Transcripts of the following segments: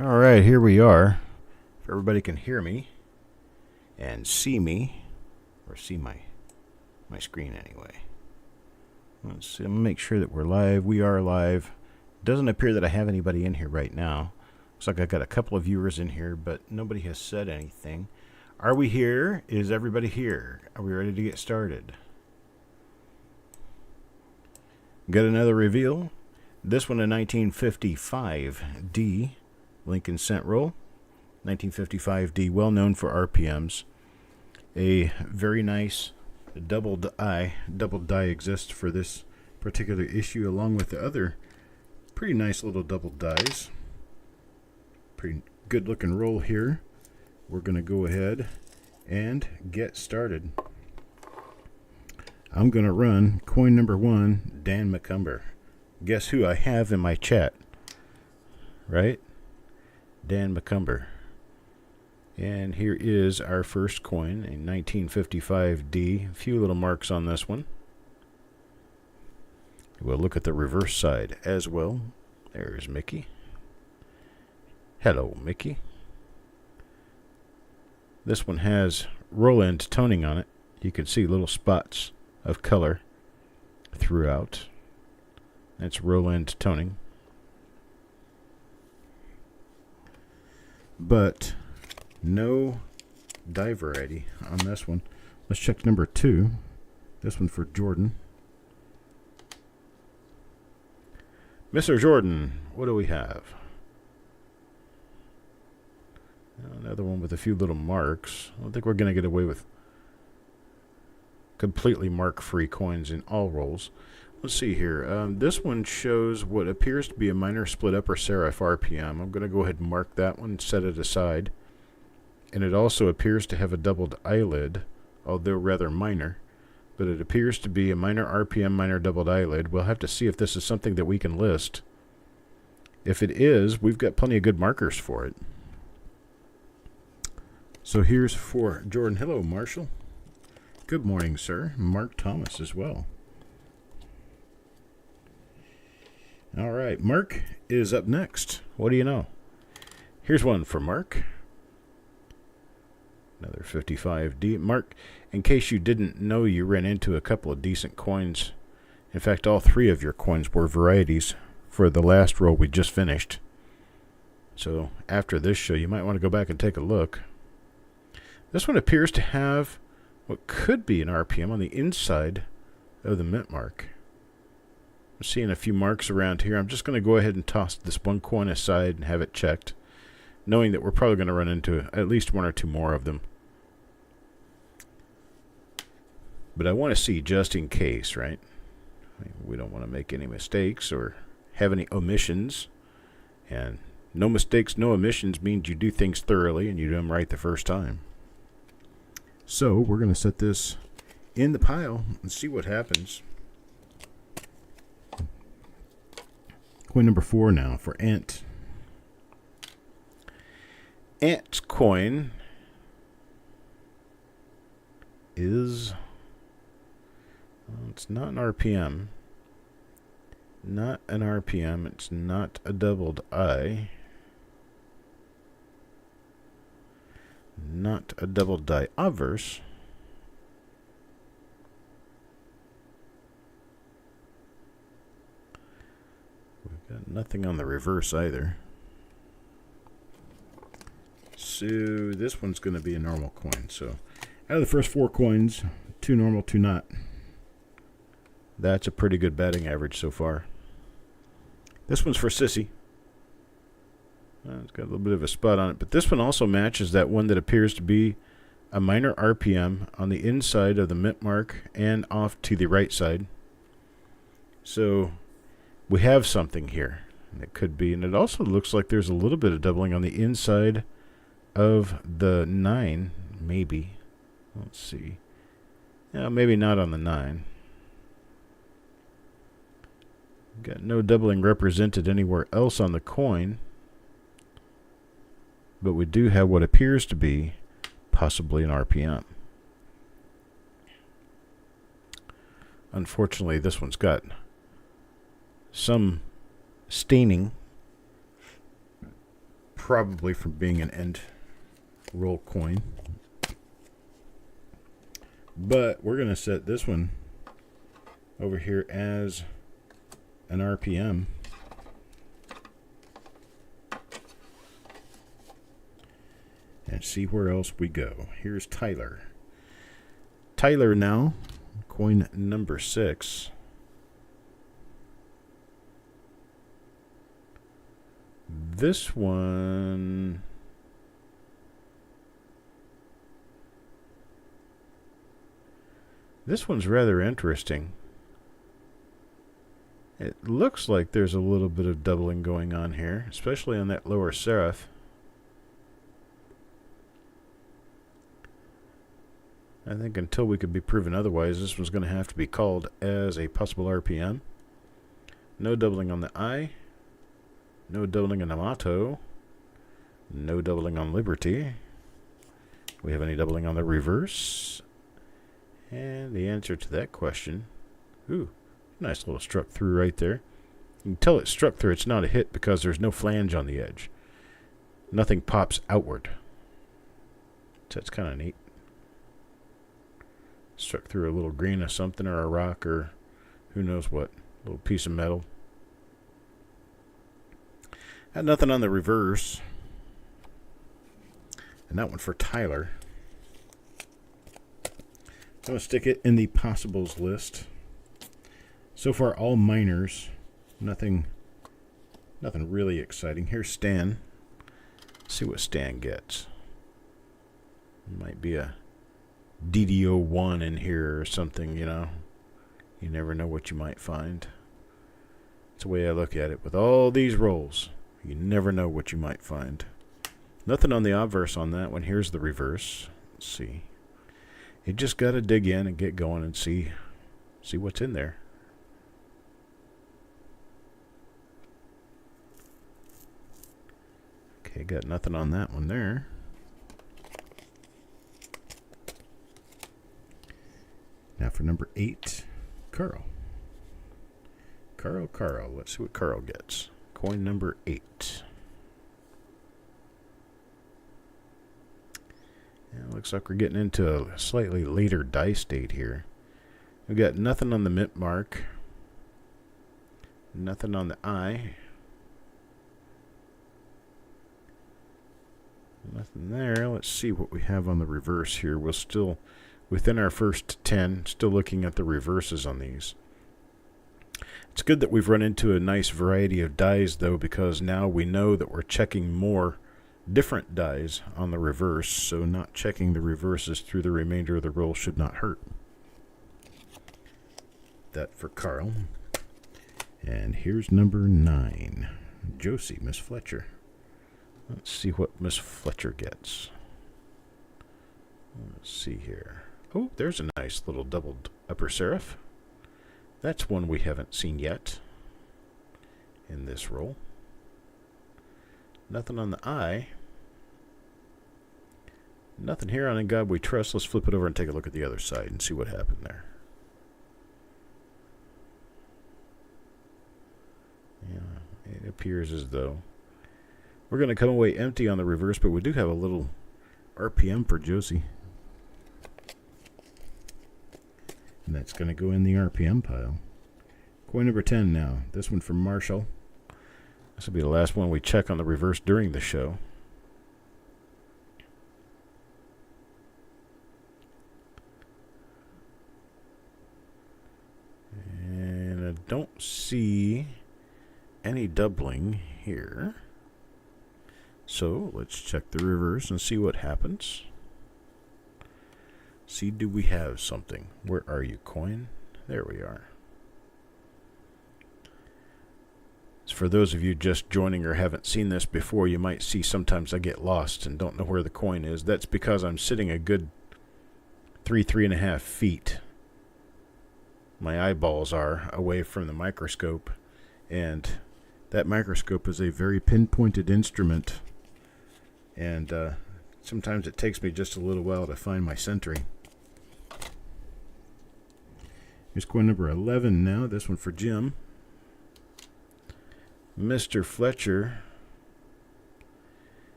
All right, here we are. If everybody can hear me and see me, or see my screen anyway. Let's see, I'm gonna make sure that we're live. We are live. Doesn't appear that I have anybody in here right now. Looks like I got a couple of viewers in here, but nobody has said anything. Are we here? Is everybody here? Are we ready to get started? Got another reveal. This one a 1955D Lincoln Cent Roll. 1955D, well known for RPMs. A very nice double die exists for this particular issue, along with the other pretty nice little double dies. Pretty good looking roll here. We're going to go ahead and get started. I'm going to run coin number 1, Dan McCumber. Guess who I have in my chat? Right? Dan McCumber. And here is our first coin, a 1955D. A few little marks on this one. We'll look at the reverse side as well. There's Mickey. Hello, Mickey. This one has roll end toning on it. You can see little spots of color throughout. That's roll end toning. But no die variety on this one. Let's check number 2. This one for Jordan. Mr. Jordan, what do we have? Another one with a few little marks. I don't think we're going to get away with completely mark-free coins in all rolls. Let's see here. This one shows what appears to be a minor split upper serif RPM. I'm going to go ahead and mark that one, set it aside. And it also appears to have a doubled eyelid, although rather minor. But it appears to be a minor RPM, minor doubled eyelid. We'll have to see if this is something that we can list. If it is, we've got plenty of good markers for it. So here's for Jordan. Hello, Marshall. Good morning, sir. Mark Thomas as well. All right, Mark is up next. What do you know? Here's one for Mark. Another 55D. Mark, in case you didn't know, you ran into a couple of decent coins. In fact, all 3 of your coins were varieties for the last roll we just finished. So after this show, you might want to go back and take a look. This one appears to have what could be an RPM on the inside of the mint mark. I'm seeing a few marks around here. I'm just going to go ahead and toss this one coin aside and have it checked, knowing that we're probably going to run into at least 1 or 2 more of them. But I want to see just in case, right? We don't want to make any mistakes or have any omissions. And no mistakes, no omissions means you do things thoroughly and you do them right the first time. So we're going to set this in the pile and see what happens. Coin number 4 now for Ant. Ant's coin is, it's not an RPM. Not an RPM. It's not a doubled I. Not a double die obverse. We've got nothing on the reverse either. So this one's going to be a normal coin. So out of the first 4 coins, 2 normal, 2 not. That's a pretty good batting average so far. This one's for Sissy. It's got a little bit of a spot on it, but this one also matches that one that appears to be a minor RPM on the inside of the mint mark and off to the right side. So we have something here. It could be, and it also looks like there's a little bit of doubling on the inside of the 9, maybe. Let's see. Yeah, maybe not on the 9. Got no doubling represented anywhere else on the coin. But we do have what appears to be possibly an RPM. Unfortunately, this one's got some staining probably from being an end roll coin. But we're going to set this one over here as an RPM. And see where else we go. Here's Tyler. Tyler now, coin number 6. This one... This one's rather interesting. It looks like there's a little bit of doubling going on here, especially on that lower serif. I think until we could be proven otherwise, this one's going to have to be called as a possible RPM. No doubling on the I. No doubling on the motto. No doubling on Liberty. We have any doubling on the reverse? And the answer to that question, ooh, nice little struck through right there. You can tell it struck through. It's not a hit because there's no flange on the edge. Nothing pops outward. So that's kind of neat. Struck through a little grain of something or a rock or who knows what. A little piece of metal. Had nothing on the reverse. And that one for Tyler. I'm going to stick it in the possibles list. So far, all minors. Nothing really exciting. Here's Stan. Let's see what Stan gets. Might be a DDO1 in here or something, you know. You never know what you might find. That's the way I look at it. With all these rolls, you never know what you might find. Nothing on the obverse on that one. Here's the reverse. Let's see. You just got to dig in and get going and see what's in there. Okay, got nothing on that one there. Now for number 8, Carl. Carl. Let's see what Carl gets. Coin number 8. Yeah, looks like we're getting into a slightly later dice date here. We've got nothing on the mint mark. Nothing on the I. Nothing there. Let's see what we have on the reverse here. We're still within our first 10. Still looking at the reverses on these. It's good that we've run into a nice variety of dies, though, because now we know that we're checking more different dies on the reverse, so not checking the reverses through the remainder of the roll should not hurt. That for Carl. And here's number 9. Josie, Miss Fletcher. Let's see what Miss Fletcher gets. Let's see here. Oh, there's a nice little doubled upper serif. That's one we haven't seen yet in this roll. Nothing on the I. Nothing here on In God We Trust. Let's flip it over and take a look at the other side and see what happened there. Yeah, it appears as though we're going to come away empty on the reverse, but we do have a little RPM for Josie. And that's going to go in the RPM pile. Coin number 10 now. This one from Marshall. This will be the last one we check on the reverse during the show. And I don't see any doubling here. So let's check the reverse and see what happens. See, do we have something? Where are you, coin? There we are. So for those of you just joining or haven't seen this before, you might see sometimes I get lost and don't know where the coin is. That's because I'm sitting a good 3.5 feet. My eyeballs are away from the microscope, and that microscope is a very pinpointed instrument, and sometimes it takes me just a little while to find my centering. Here's coin number 11 now. This one for Jim. Mr. Fletcher.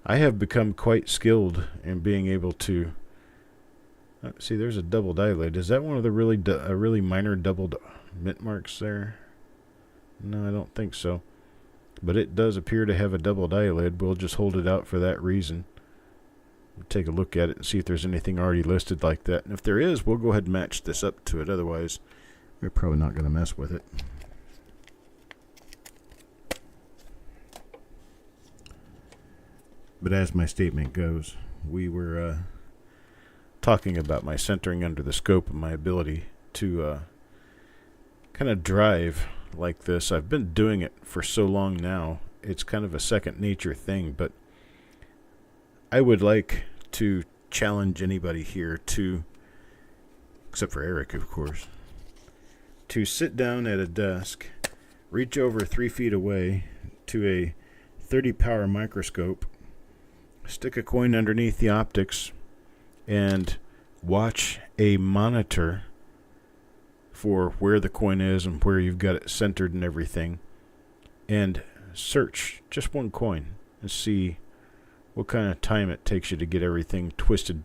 I have become quite skilled in being able to see. There's a doubled eyelid. Is that one of the really minor doubled mint marks there? No, I don't think so. But it does appear to have a doubled eyelid. We'll just hold it out for that reason. We'll take a look at it and see if there's anything already listed like that. And if there is, we'll go ahead and match this up to it. Otherwise, we're probably not going to mess with it. But as my statement goes, we were talking about my centering under the scope and my ability to kind of drive like this. I've been doing it for so long now. It's kind of a second nature thing, but I would like to challenge anybody here to, except for Eric, of course, to sit down at a desk, reach over 3 feet away to a 30 power microscope, stick a coin underneath the optics, and watch a monitor for where the coin is and where you've got it centered and everything, and search just one coin and see what kind of time it takes you to get everything twisted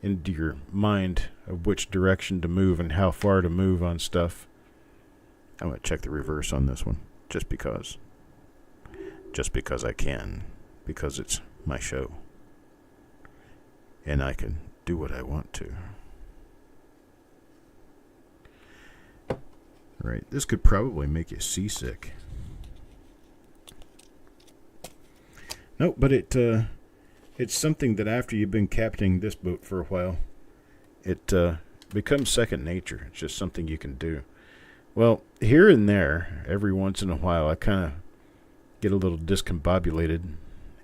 into your mind of which direction to move and how far to move on stuff. I'm going to check the reverse on this one just because I can, because it's my show and I can do what I want to. Right, this could probably make you seasick. Nope, but it's something that after you've been captaining this boat for a while, it becomes second nature. It's just something you can do. Well, here and there, every once in a while, I kind of get a little discombobulated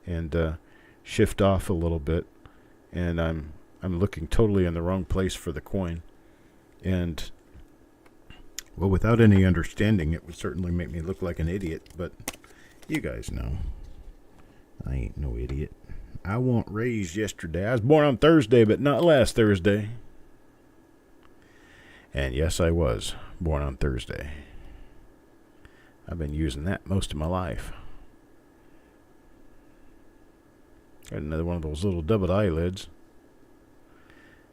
and shift off a little bit, and I'm looking totally in the wrong place for the coin. And well, without any understanding, it would certainly make me look like an idiot, but you guys know I ain't no idiot. I wasn't raised yesterday. I was born on Thursday, but not last Thursday. And yes, I was born on Thursday. I've been using that most of my life. Got another one of those little doubled eyelids.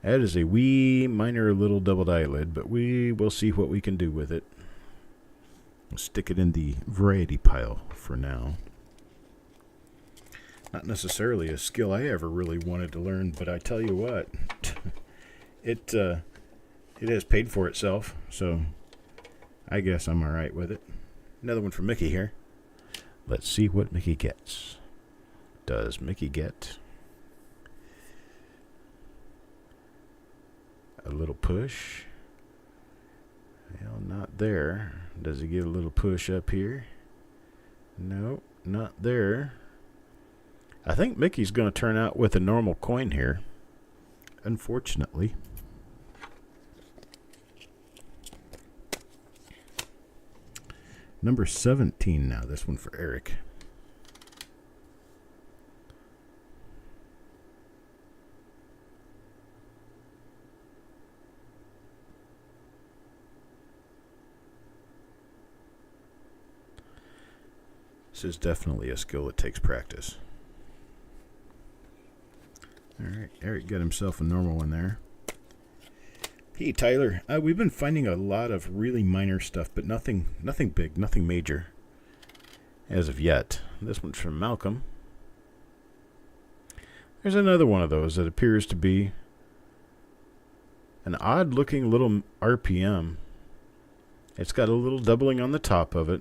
That is a wee minor little doubled eyelid, but we will see what we can do with it. We'll stick it in the variety pile for now. Not necessarily a skill I ever really wanted to learn, but I tell you what, it has paid for itself, so I guess I'm all right with it. Another one for Mickey here. Let's see what Mickey gets. Does Mickey get a little push? Well, not there. Does he get a little push up here? No, not there. I think Mickey's going to turn out with a normal coin here, unfortunately. Number 17 now, this one for Eric. This is definitely a skill that takes practice. Alright, Eric got himself a normal one there. Hey Tyler, we've been finding a lot of really minor stuff, but nothing big, nothing major as of yet. This one's from Malcolm. There's another one of those that appears to be an odd looking little RPM. It's got a little doubling on the top of it,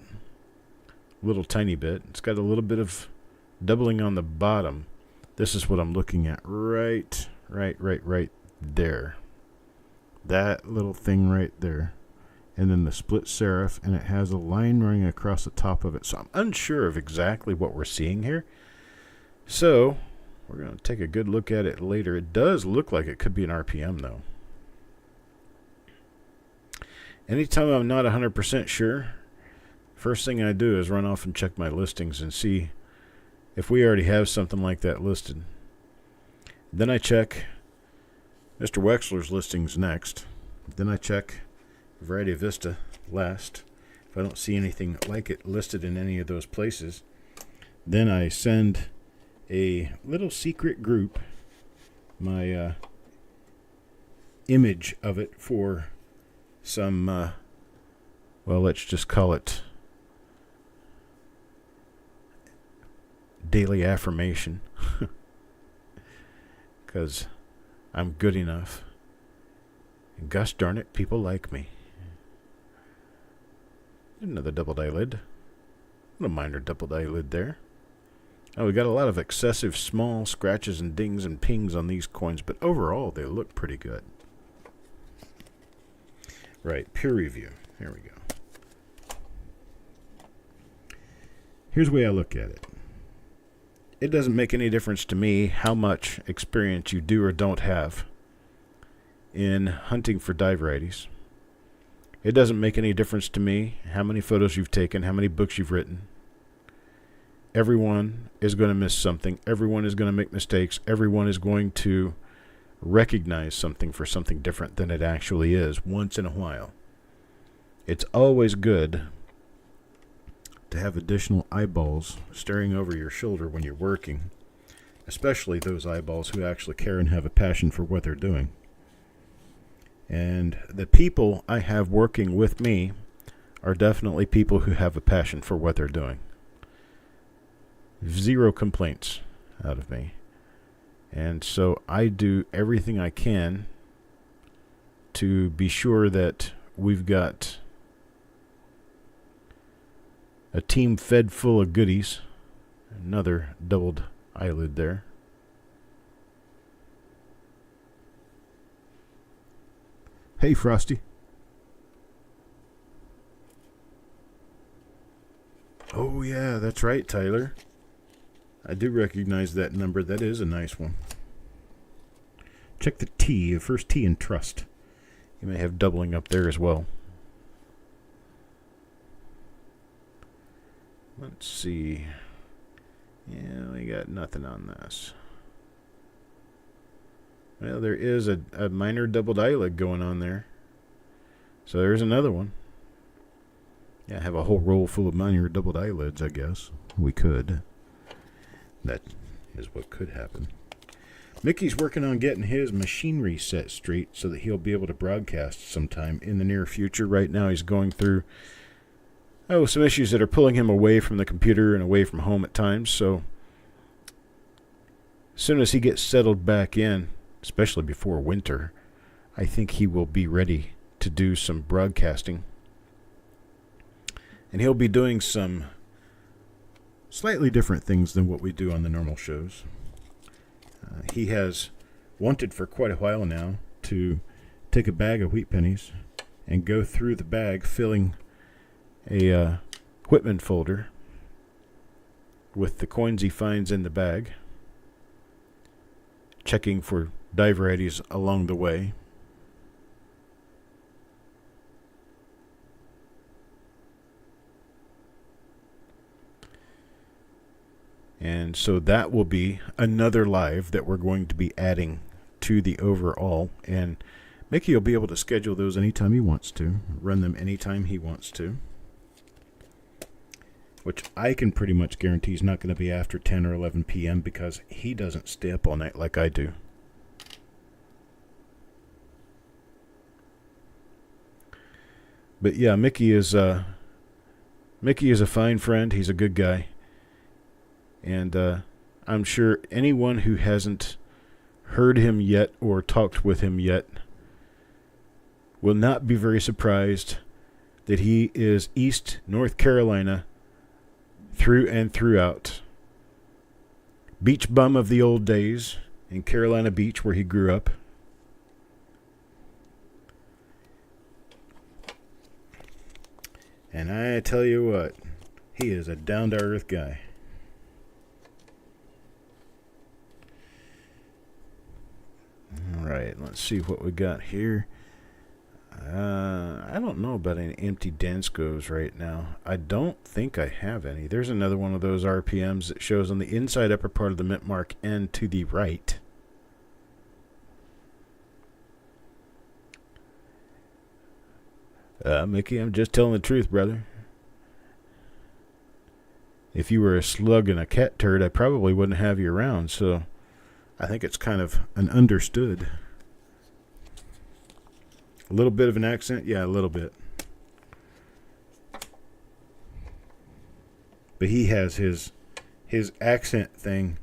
a little tiny bit. It's got a little bit of doubling on the bottom. This is what I'm looking at right there. That little thing right there. And then the split serif, and it has a line running across the top of it. So I'm unsure of exactly what we're seeing here. So we're going to take a good look at it later. It does look like it could be an RPM, though. Anytime I'm not 100% sure, first thing I do is run off and check my listings and see if we already have something like that listed. Then I check Mr. Wexler's listings next. Then I check Variety Vista last. If I don't see anything like it listed in any of those places, then I send a little secret group, my image of it for some, well, let's just call it daily affirmation. Because I'm good enough. And gosh darn it, people like me. Another doubled eyelid. A minor doubled eyelid there. Oh, we got a lot of excessive small scratches and dings and pings on these coins, but overall they look pretty good. Right, peer review. Here we go. Here's the way I look at it. It doesn't make any difference to me how much experience you do or don't have in hunting for die varieties. It doesn't make any difference to me how many photos you've taken, how many books you've written. Everyone is going to miss something. Everyone is going to make mistakes. Everyone is going to recognize something for something different than it actually is once in a while. It's always good to have additional eyeballs staring over your shoulder when you're working, especially those eyeballs who actually care and have a passion for what they're doing. And the people I have working with me are definitely people who have a passion for what they're doing. Zero complaints out of me. And so I do everything I can to be sure that we've got a team fed full of goodies. Another doubled eyelid there. Hey, Frosty. Oh, yeah, that's right, Tyler. I do recognize that number. That is a nice one. Check the T, the first T in trust. You may have doubling up there as well. Let's see. Yeah, we got nothing on this. Well, there is a minor doubled eyelid going on there. So there's another one. Yeah, have a whole roll full of minor doubled eyelids, I guess. We could. That is what could happen. Mickey's working on getting his machinery set straight so that he'll be able to broadcast sometime in the near future. Right now he's going through some issues that are pulling him away from the computer and away from home at times. So as soon as he gets settled back in, especially before winter, I think he will be ready to do some broadcasting. And he'll be doing some slightly different things than what we do on the normal shows. He has wanted for quite a while now to take a bag of wheat pennies and go through the bag filling a Whitman folder with the coins he finds in the bag, checking for die varieties along the way. And so that will be another live that we're going to be adding to the overall. And Mickey will be able to schedule those anytime he wants to, run them anytime he wants to. Which I can pretty much guarantee is not going to be after 10 or 11 p.m. because he doesn't stay up all night like I do. But yeah, Mickey is a fine friend. He's a good guy. And I'm sure anyone who hasn't heard him yet or talked with him yet will not be very surprised that he is East North Carolina through and throughout. Beach bum of the old days in Carolina Beach where he grew up. And I tell you what, he is a down-to-earth guy. All right, let's see what we got here. I don't know about any empty Danskos right now. I don't think I have any. There's another one of those RPMs that shows on the inside upper part of the mint mark and to the right. Mickey, I'm just telling the truth, brother. If you were a slug and a cat turd, I probably wouldn't have you around. So I think it's kind of an understood. A little bit of an accent? Yeah, a little bit. But he has his accent thing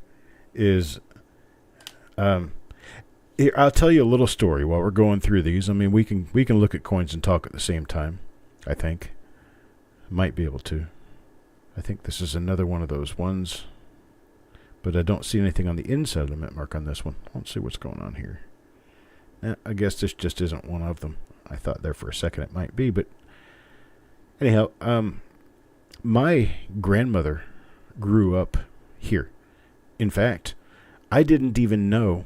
is... Here, I'll tell you a little story while we're going through these. I mean, we can look at coins and talk at the same time, I think. Might be able to. I think this is another one of those ones. But I don't see anything on the inside of the mint mark on this one. Let's see what's going on here. I guess this just isn't one of them. I thought there for a second it might be, but anyhow, my grandmother grew up here. In fact, I didn't even know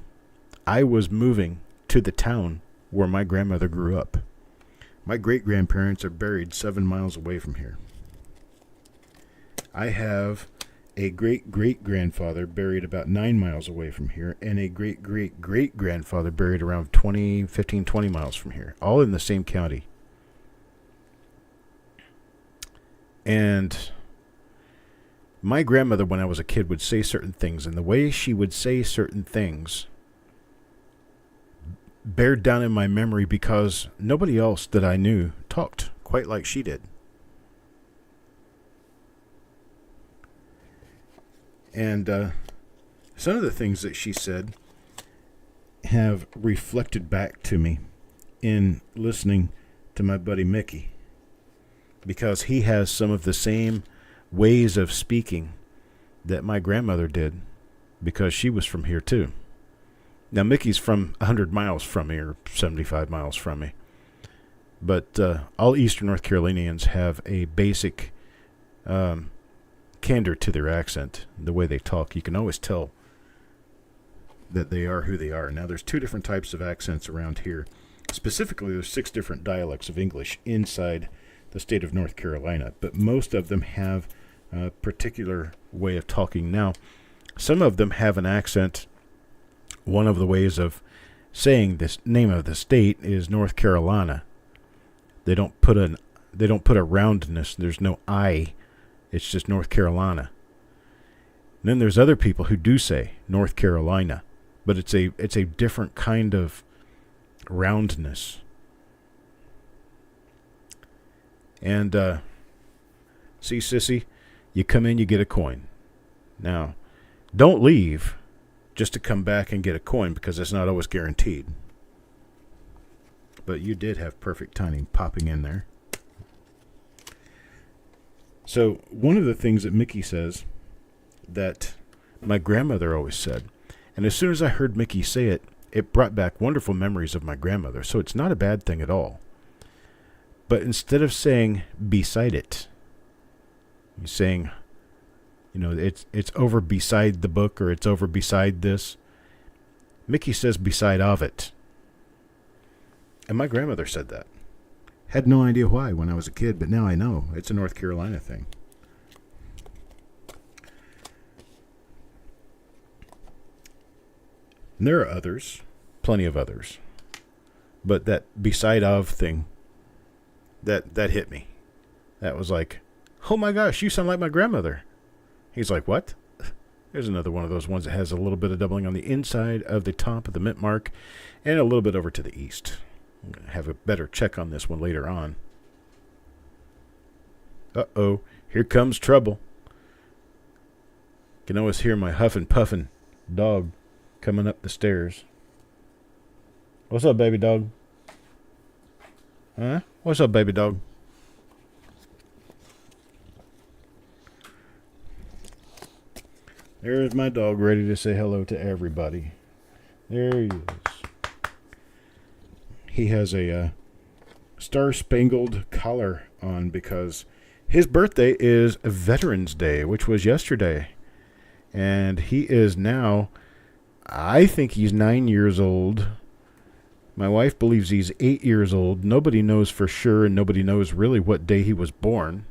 I was moving to the town where my grandmother grew up. My great-grandparents are buried 7 miles away from here. I have a great-great-grandfather buried about 9 miles away from here, and a great-great-great-grandfather buried around 15, 20 miles from here, all in the same county. And my grandmother, when I was a kid, would say certain things, and the way she would say certain things bared down in my memory because nobody else that I knew talked quite like she did. And some of the things that she said have reflected back to me in listening to my buddy Mickey, because he has some of the same ways of speaking that my grandmother did, because she was from here too. Now, Mickey's from 100 miles from me, or 75 miles from me. But all Eastern North Carolinians have a basic candor to their accent, the way they talk. You can always tell that they are who they are. Now, there's 2 different types of accents around here. Specifically, there's 6 different dialects of English inside the state of North Carolina, but most of them have a particular way of talking. Now, some of them have an accent. One of the ways of saying this name of the state is North Carolina. They don't put a roundness. There's no I. It's just North Carolina. And then there's other people who do say North Carolina, but it's a different kind of roundness. And see, sissy, you come in, you get a coin. Now, don't leave just to come back and get a coin, because it's not always guaranteed. But you did have perfect timing popping in there. So one of the things that Mickey says that my grandmother always said, and as soon as I heard Mickey say it, it brought back wonderful memories of my grandmother. So it's not a bad thing at all. But instead of saying beside it, he's saying, you know, it's over beside the book, or it's over beside this. Mickey says beside of it. And my grandmother said that. Had no idea why when I was a kid, but now I know. It's a North Carolina thing. And there are others, plenty of others. But that beside of thing, that hit me. That was like, oh my gosh, you sound like my grandmother. He's like, what? There's another one of those ones that has a little bit of doubling on the inside of the top of the mint mark and a little bit over to the east. I'm going to have a better check on this one later on. Uh-oh, here comes trouble. Can always hear my huffing puffing dog coming up the stairs. What's up, baby dog? Huh? What's up, baby dog? There's my dog ready to say hello to everybody. There he is. He has a star-spangled collar on because his birthday is Veterans Day, which was yesterday. And he is now, I think he's 9 years old. My wife believes he's 8 years old. Nobody knows for sure, and nobody knows really what day he was born.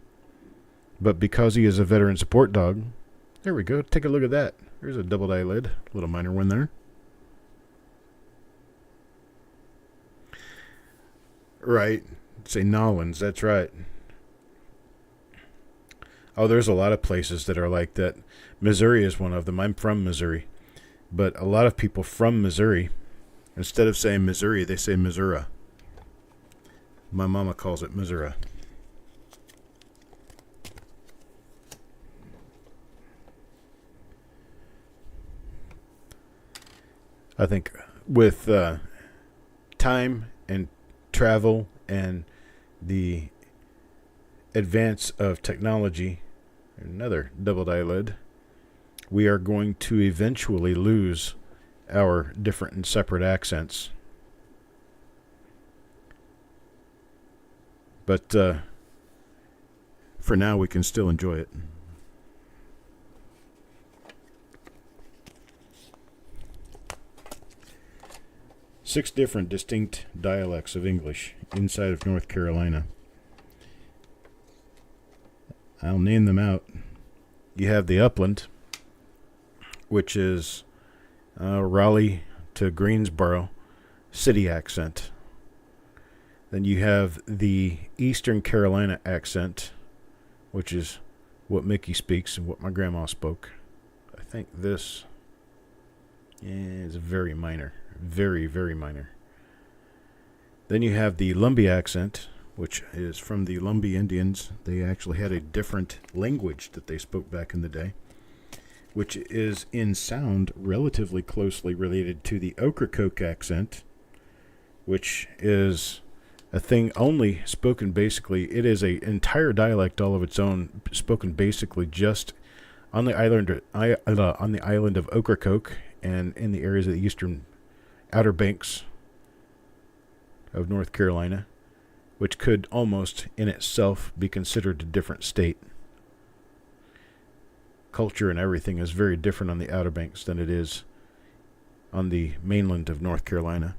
But because he is a veteran support dog, there we go. Take a look at that. There's a double eyelid. Little minor one there. Right. Say Nolans. That's right. Oh, there's a lot of places that are like that. Missouri is one of them. I'm from Missouri. But a lot of people from Missouri, instead of saying Missouri, they say Missouri. My mama calls it Missouri. I think with time and travel and the advance of technology, another doubled eyelid, we are going to eventually lose our different and separate accents. But for now, we can still enjoy it. Six different distinct dialects of English inside of North Carolina. I'll name them out. You have the Upland, which is Raleigh to Greensboro city accent. Then you have the Eastern Carolina accent, which is what Mickey speaks and what my grandma spoke. I think this is very minor. Very, very minor. Then you have the Lumbee accent, which is from the Lumbee Indians. They actually had a different language that they spoke back in the day, which is in sound relatively closely related to the Ocracoke accent, which is a thing only spoken basically. It is an entire dialect all of its own, spoken basically just on the island of Ocracoke and in the areas of the eastern Outer Banks of North Carolina, which could almost in itself be considered a different state. Culture and everything is very different on the Outer Banks than it is on the mainland of North Carolina.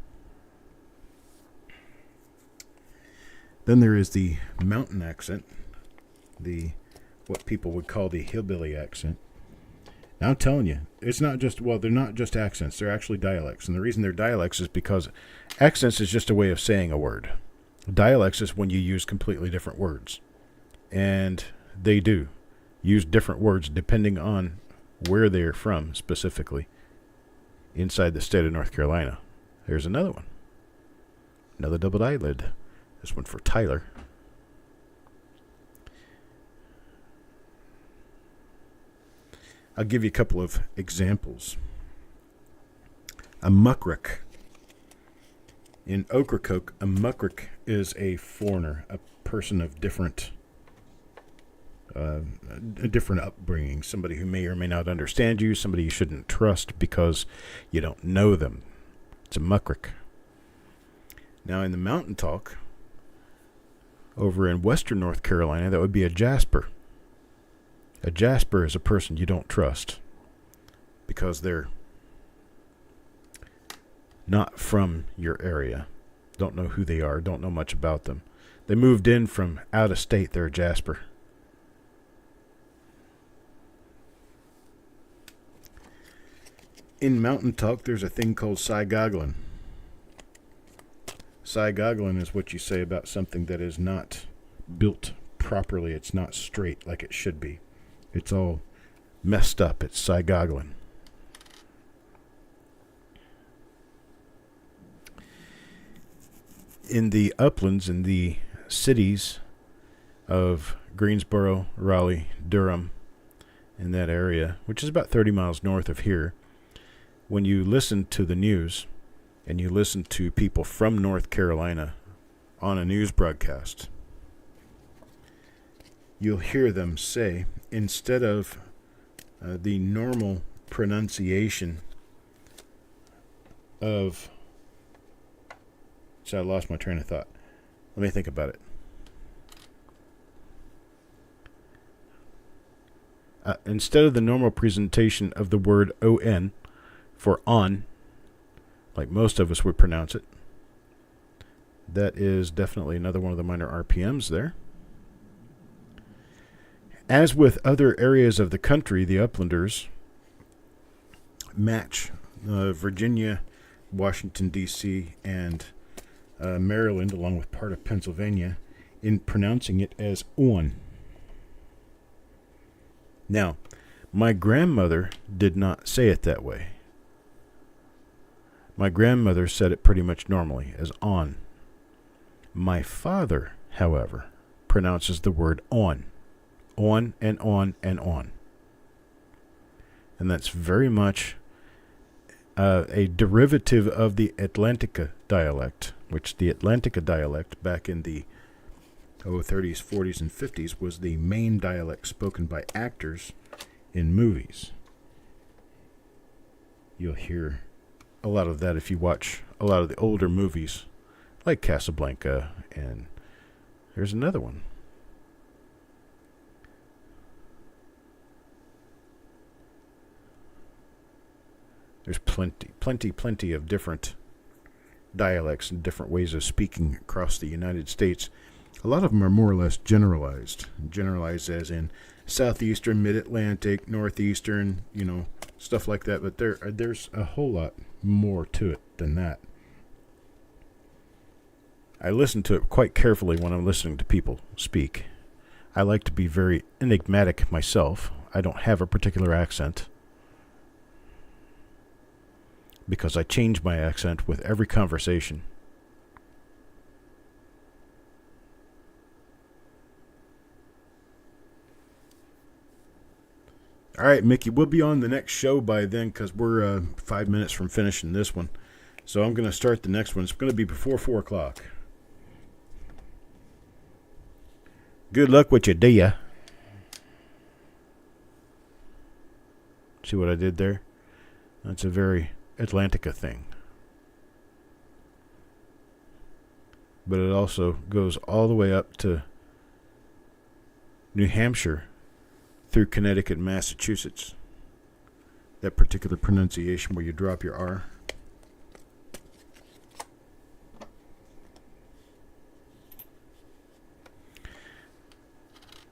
Then there is the mountain accent, the what people would call the hillbilly accent. Now, I'm telling you, it's not just, well, they're not just accents, they're actually dialects. And the reason they're dialects is because accents is just a way of saying a word. Dialects is when you use completely different words. And they do use different words depending on where they're from specifically inside the state of North Carolina. Here's another one. Another double eyelid. This one for Tyler. I'll give you a couple of examples. A muckrack. In Ocracoke, a muckrack is a foreigner, a person of a different upbringing, somebody who may or may not understand you, somebody you shouldn't trust because you don't know them. It's a muckrack. Now, in the mountain talk, over in western North Carolina, that would be a jasper. A jasper is a person you don't trust because they're not from your area. Don't know who they are, don't know much about them. They moved in from out of state, they're a jasper. In mountain talk, there's a thing called side-goggling. Side-goggling is what you say about something that is not built properly. It's not straight like it should be. It's all messed up. It's side-goggling. In the uplands, in the cities of Greensboro, Raleigh, Durham, in that area, which is about 30 miles north of here, when you listen to the news and you listen to people from North Carolina on a news broadcast, you'll hear them say, instead of the normal pronunciation of... So I lost my train of thought. Let me think about it. Instead of the normal presentation of the word on for on, like most of us would pronounce it, that is definitely another one of the minor RPMs there. As with other areas of the country, the uplanders match Virginia, Washington, D.C., and Maryland, along with part of Pennsylvania, in pronouncing it as on. Now, my grandmother did not say it that way. My grandmother said it pretty much normally, as on. My father, however, pronounces the word on. On and on and on. And that's very much a derivative of the Atlantica dialect, which the Atlantica dialect back in the 30s, 40s, and 50s was the main dialect spoken by actors in movies. You'll hear a lot of that if you watch a lot of the older movies, like Casablanca, and there's another one. There's plenty of different dialects and different ways of speaking across the United States. A lot of them are more or less generalized. Generalized as in southeastern, mid-Atlantic, northeastern, stuff like that. But there's a whole lot more to it than that. I listen to it quite carefully when I'm listening to people speak. I like to be very enigmatic myself. I don't have a particular accent, because I change my accent with every conversation. All right, Mickey, we'll be on the next show by then because we're 5 minutes from finishing this one. So I'm going to start the next one. It's going to be before 4 o'clock. Good luck with your day. See what I did there? That's a very Atlantica thing. But it also goes all the way up to New Hampshire through Connecticut and Massachusetts. That particular pronunciation where you drop your R.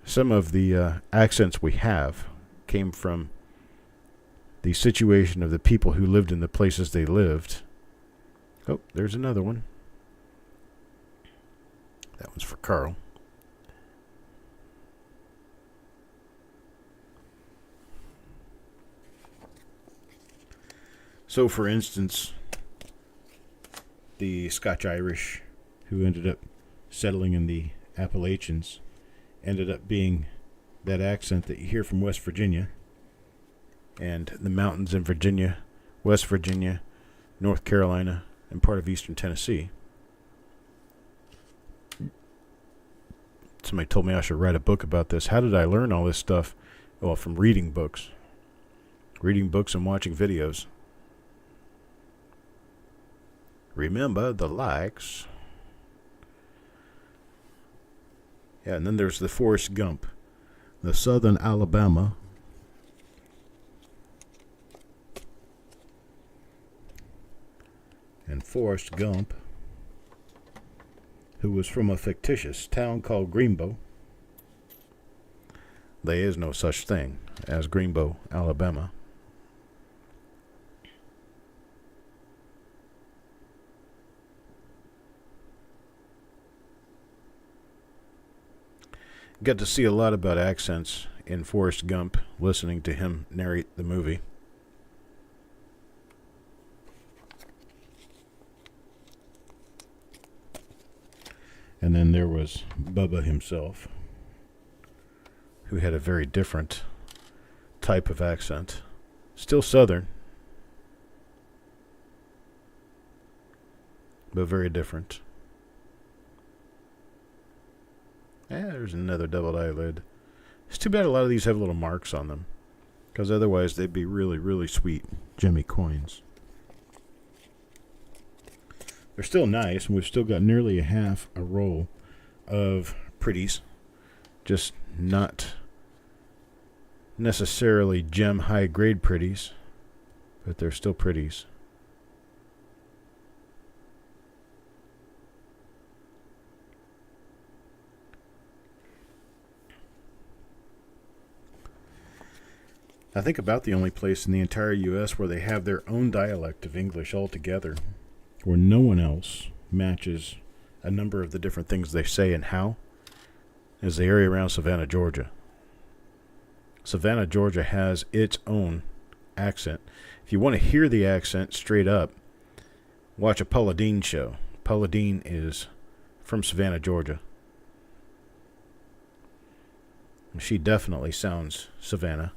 Some of the accents we have came from the situation of the people who lived in the places they lived. Oh, there's another one. That one's for Carl. So, for instance, the Scotch-Irish who ended up settling in the Appalachians ended up being that accent that you hear from West Virginia and the mountains in Virginia, West Virginia, North Carolina, and part of eastern Tennessee. Somebody told me I should write a book about this. How did I learn all this stuff? Well, from reading books. Reading books and watching videos. Remember the likes. Yeah, and then there's the Forrest Gump. The Southern Alabama. And Forrest Gump, who was from a fictitious town called Greenbow. There is no such thing as Greenbow, Alabama. Got to see a lot about accents in Forrest Gump, listening to him narrate the movie. And then there was Bubba himself, who had a very different type of accent. Still Southern, but very different. Yeah, there's another doubled eyelid. It's too bad a lot of these have little marks on them, because otherwise they'd be really, really sweet Jimmy coins. They're still nice, and we've still got nearly a roll of pretties. Just not necessarily gem high-grade pretties, but they're still pretties. I think about the only place in the entire U.S. where they have their own dialect of English altogether, where no one else matches a number of the different things they say and how, is the area around Savannah, Georgia. Savannah, Georgia has its own accent. If you want to hear the accent straight up, watch a Paula Deen show. Paula Deen is from Savannah, Georgia. She definitely sounds Savannah.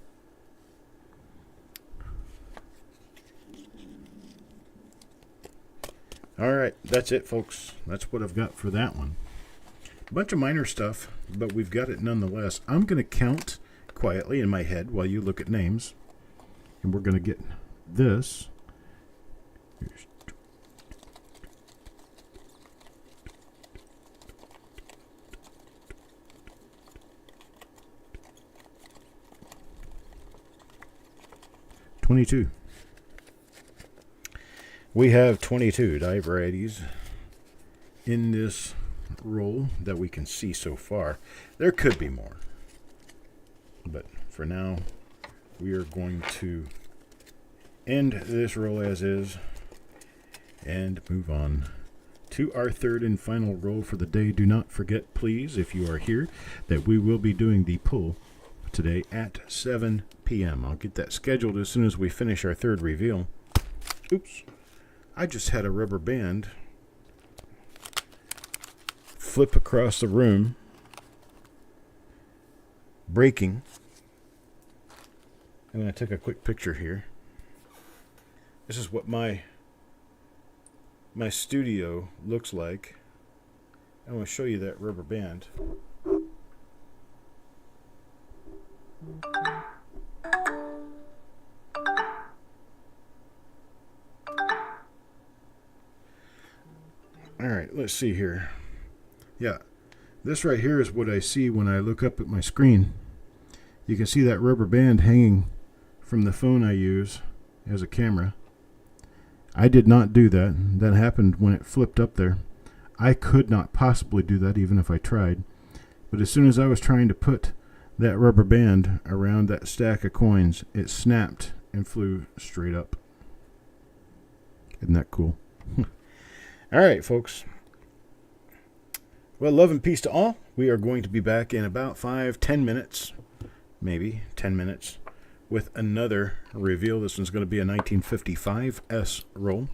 Alright, that's it, folks. That's what I've got for that one. A bunch of minor stuff, but we've got it nonetheless. I'm going to count quietly in my head while you look at names. And we're going to get this. Here's 22. We have 22 die varieties in this roll that we can see so far. There could be more, but for now we are going to end this roll as is and move on to our third and final roll for the day. Do not forget, please, if you are here, that we will be doing the pull today at 7 p.m. I'll get that scheduled as soon as we finish our third reveal. Oops. I just had a rubber band flip across the room, breaking. I'm going to take a quick picture here. This is what my studio looks like. I want to show you that rubber band. Alright, let's see here. Yeah, this right here is what I see when I look up at my screen. You can see that rubber band hanging from the phone I use as a camera. I did not do that. That happened when it flipped up there. I could not possibly do that even if I tried. But as soon as I was trying to put that rubber band around that stack of coins, it snapped and flew straight up. Isn't that cool? All right, folks. Well, love and peace to all. We are going to be back in about 5-10 minutes, maybe 10 minutes, with another reveal. This one's going to be a 1955S roll.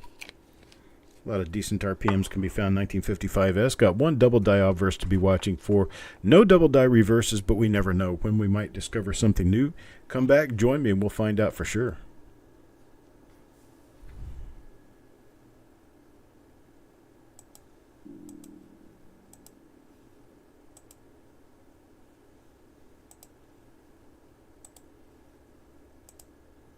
A lot of decent RPMs can be found in 1955S. Got one double die obverse to be watching for. No double die reverses, but we never know when we might discover something new. Come back, join me, and we'll find out for sure.